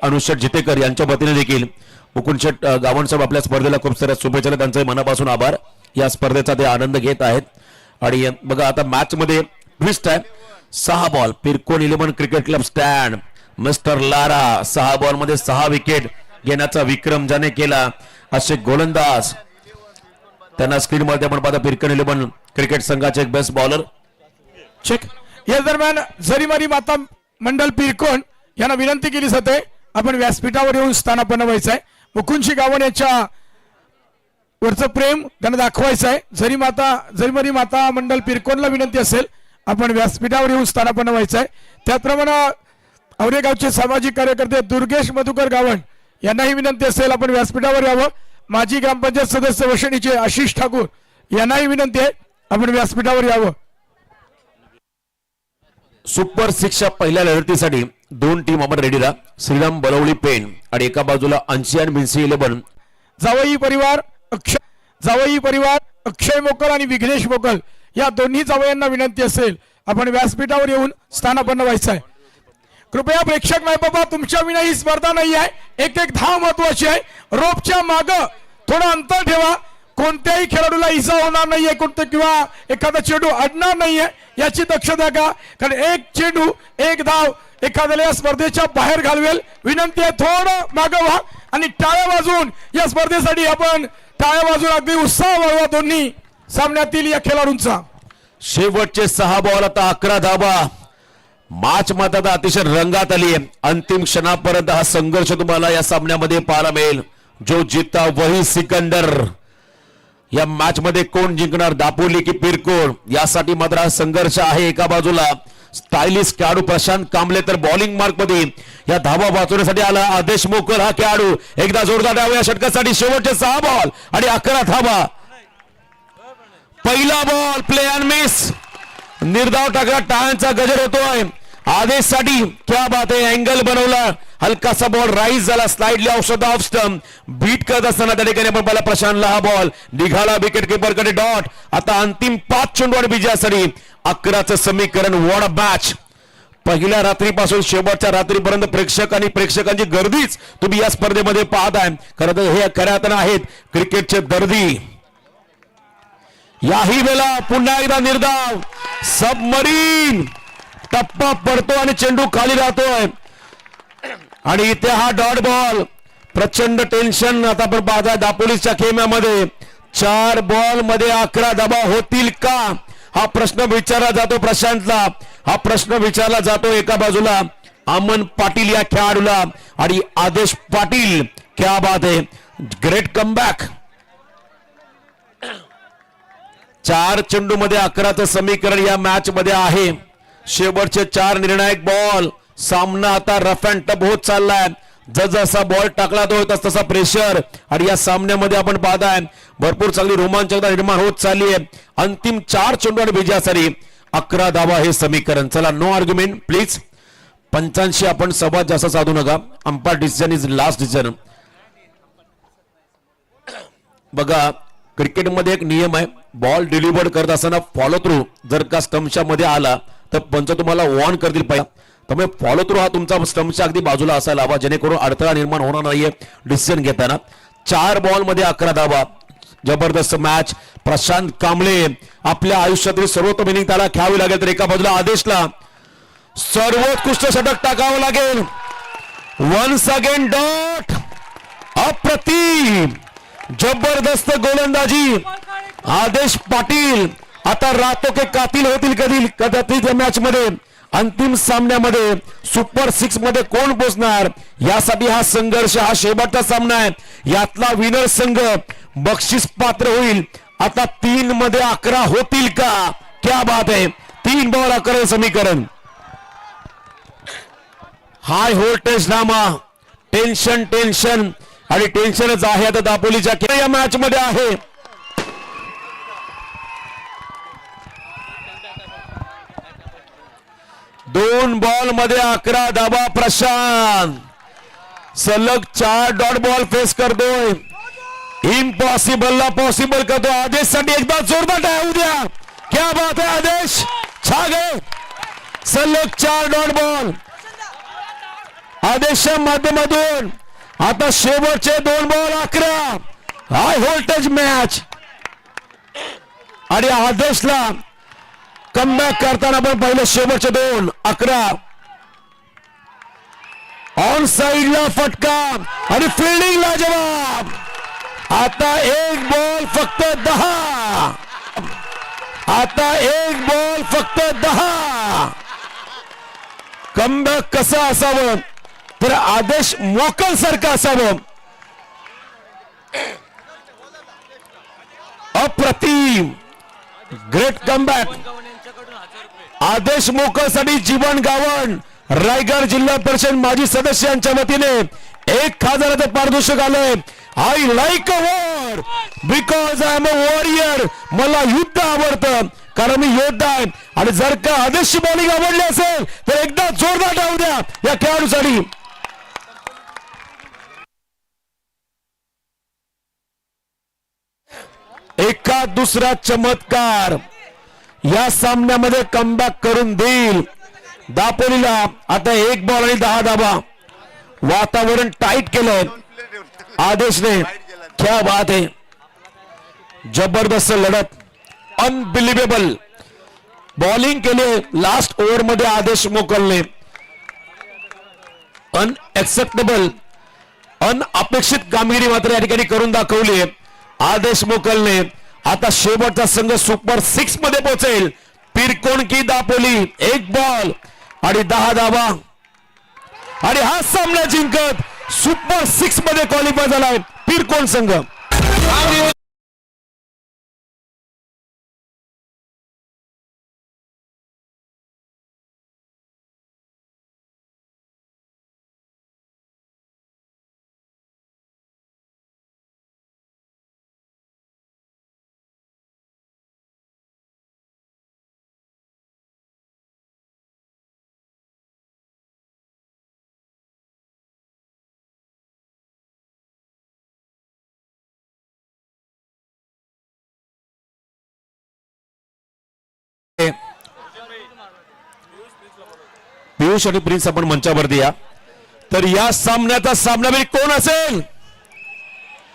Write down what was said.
अनुषेट जितेकर यांच्या वतीने देखील मुकुंद शेट गावंड साहेब आपल्या स्पर्धेला खूप साऱ्या शुभेच्छा, त्यांचे मनापासून आभार. या स्पर्धेचा ते आनंद घेत आहेत. आणि बघा आता मॅच मध्ये ट्विस्ट आहे. 6 ball Pirkon 11 cricket club stand mister Lara 6 ball मध्ये 6 विकेट घेण्याचा विक्रम ज्याने केला असे गोलंदाज त्यांना स्क्रीन मध्ये आपण पाहता. पिरकोन 11 क्रिकेट संघाचे एक बेस्ट बॉलर चेक. या दरम्यान जरीमारी माता मंडल पिरकोन यांना विनंती केली जाते आपण व्यासपीठावर येऊन स्थानापन्न व्हायचं आहे. मुकुंदजी गावंड यांच्या वरचं प्रेम त्यांना दाखवायचं आहे. जरीमारी माता मंडल पिरकोनला विनंती असेल आपण व्यासपीठावर येऊन स्थानापन्न व्हायचं आहे. त्याचप्रमाणे औरे गावचे सामाजिक कार्यकर्ते दुर्गेश मधुकर गावंड यांनाही विनंती असेल आपण व्यासपीठावर यावं. माजी ग्रामपंचायत सदस्य वशणीचे आशिष ठाकूर यांनाही विनंती आहे आपण व्यासपीठावर यावं. सुपर 6च्या पहिल्या लढतीसाठी 2 टीम आपण रेडी राहा. श्रीराम बलवली पेन आणि एका बाजूला अंशियान बिन्सी 11. जावई परिवार अक्षय मोकल आणि विघ्नेश मोकल या दोन्ही जावयांना विनंती असेल आपण व्यासपीठावर येऊन स्थानापन्न व्हायचं आहे. कृपया प्रेक्षक माय बाबा तुमच्या विना ही स्पर्धा नाही आहे. एक धाव महत्वाची आहे. रोपच्या माग थोडं अंतर ठेवा. कोणत्याही खेळाडूला इजा होणार नाहीये किंवा एखादा चेंडू अडणार नाहीये याची दक्षता घ्या. कारण एक चेंडू एक धाव एखाद्याला या स्पर्धेच्या बाहेर घालवेल. विनंती आहे थोडं मागं व्हा आणि टाळ्या वाजवून या स्पर्धेसाठी आपण टाळ्या वाजवून अगदी उत्साह वाढवा दोन्ही सामन्यातील या खेळाडूंचा. शेवटचे 6 बॉल आता 11 धावा. मॅच मध्ये आता अतिशय रंगात आली आहे. अंतिम क्षणापर्यंत हा संघर्ष तुम्हाला या सामन्यामध्ये पाहायला मिळेल. जो जीता वही सिकंदर. या मॅच मध्ये कोण जिंकणार दापोली की पिरकोन यासाठी मात्र हा संघर्ष आहे. एका बाजूला स्टायलिश खेळाडू प्रशांत कांबळे तर बॉलिंग मार्क मध्ये या धावा वाचवण्यासाठी आला आदेश मोकल हा खेळाडू. एकदा जोरदार डाव या षटकासाठी. शेवटचे 6 बॉल आणि 11 धावा. पहिला बॉल प्ले अँड मिस. निर्धाव टाकला. टाळ्यांचा गजर होतोय आदेश साठी. क्या बात आहे. अँगल बनवला. हलकासा बॉल राईज झाला स्लाइडली ऑफ स्टंप बीट करत असताना त्या ठिकाणी आपण पाहिला प्रशांतला हा बॉल निघाला विकेट किपर कडे डॉट. आता अंतिम 5 चेंडू आणि विजयासाठी 11चं समीकरण. What a match. पहिल्या रात्रीपासून शेवटच्या रात्रीपर्यंत प्रेक्षक आणि प्रेक्षकांची गर्दीच तुम्ही या स्पर्धेमध्ये पाहताय. खरं तर हे खऱ्या अर्थानं आहेत क्रिकेटचे दर्दी. याही वेळेला पुन्हा एकदा निर्धाव सबमरीन टप्पा पडतो आणि चेंडू खाली राहतोय आणि इथे हा डॉट बॉल. प्रचंड टेन्शन आता आपण पाहताय दापोलीच्या खेम्यामध्ये. 4 बॉल मध्ये 11 धावा होतील का हा प्रश्न विचारला जातो प्रशांतला. हा प्रश्न विचारला जातो एका बाजूला अमन पाटील या खेळाडूला आणि आदेश पाटील. क्या बात आहे. Great comeback. 4 चेंडू मध्ये 11चं समीकरण या मॅच मध्ये आहे. शेवटचे 4 निर्णायक बॉल. सामना आता रफ अँड टफ होत चाललाय. जसा बॉल टाकला तो तसा प्रेशर आणि या सामन्यामध्ये आपण पाहताय भरपूर चांगली रोमांचकता निर्माण होत चालली आहे. अंतिम 4 चेंडू आणि विजयासाठी 11 धावा हे समीकरण. चला नो आर्ग्युमेंट प्लीज. पंचांशी आपण संवाद जास्त साधू नका. Umpire decision is last decision. बघा क्रिकेटमध्ये एक नियम आहे. बॉल डिलिव्हर्ड करत असताना फॉलो थ्रू जर का स्टंपच्या मध्ये आला तर पंच तुम्हाला वॉर्न करतील पाहिजे. त्यामुळे फॉलो थ्रू हा तुमचा स्टंपच्या अगदी बाजूला असायला हवा जेणेकरून अडथळा निर्माण होणार नाहीये डिसिजन घेताना. 4 बॉल मध्ये 11 धावा. जबरदस्त मॅच. प्रशांत कांबळे आपल्या आयुष्यातील सर्वोत्तम इनिंग त्याला खेळावी लागेल तर एका बाजूला आदेशला सर्वोत्कृष्ट षटक टाकावं लागेल. Once again dot. अप्रतिम जबरदस्त गोलंदाजी. आदेश पाटील आता रातो के कातील होतील कदाचित मॅच मध्ये. अंतिम सामन्यामध्ये सुपर 6 मध्ये कोण पोहोचणार यासाठी हा संघर्ष. हा शेवटचा सामना आहे. यातला विनर संघ बक्षीस पात्र होईल. आता 3 मध्ये 11 होतील का. क्या बात आहे. 3 बॉल 11 समीकरण. High voltage drama. टेन्शन आणि टेन्शनच आहे आता दापोलीच्या या मॅच मध्ये आहे. दोन बॉल मध्ये 11 धावा. प्रशांत सलग 4 डॉट बॉल फेस करतोय. इम्पॉसिबलला पॉसिबल करतो. आदेश साठी एकदा जोरदार टाळ्या द्या. क्या बात है आदेश. छा गए. सलग 4 डॉट बॉल. आदेशच्या माध्यमातून आता शेवटचे 2 बॉल 11 हाय व्होल्टेज मॅच आणि आदेशला कमबॅक करताना पण पहिले शेवटचे 2 11 ऑन साइडला फटका आणि फिल्डिंगला जवाब. आता 1 बॉल फक्त 10. आता 1 बॉल फक्त 10. कमबॅक कसं असावं तर आदेश मोकल सारखं असावं. अप्रतिम ग्रेट कमबॅक. आदेश मोकल साठी जीवन गावण रायगड जिल्हा परिषद माजी सदस्य यांच्या वतीने 1000चं पारितोषिक आलंय. I like a war because I am a warrior. मला युद्ध आवडतं कारण मी योद्धा आहे. आणि जर का आदेशची बॉलिंग आवडली असेल तर एकदा जोरदार डाव द्या या खेळाडूसाठी. एका दुसरा चमत्कार या सामन्यामध्ये कमबॅक करून देईल. दापोलीला आता 1 बॉल आणि 10 धावा. वातावरण टाईट केलंय आदेशने. क्या बात है. जबरदस्त लढत. अनबिलिव्हेबल बॉलिंग केले लास्ट ओव्हर मध्ये आदेश मोकलने. अनएक्सेप्टेबल अनअपेक्षित कामगिरी मात्र या ठिकाणी करून दाखवली आदेश मोकलने. आता शेवटचा संघ सुपर 6 मध्ये पोहोचेल. पिरकोण की दापोली 1 बॉल आणि 10 धावा आणि हा सामना जिंकत सुपर 6 मध्ये क्वालिफाय झालाय पिरकोण संघ. पियुष आणि प्रिन्स आपण मंचावरती या. तर या सामन्याचा सामनावीर कोण असेल.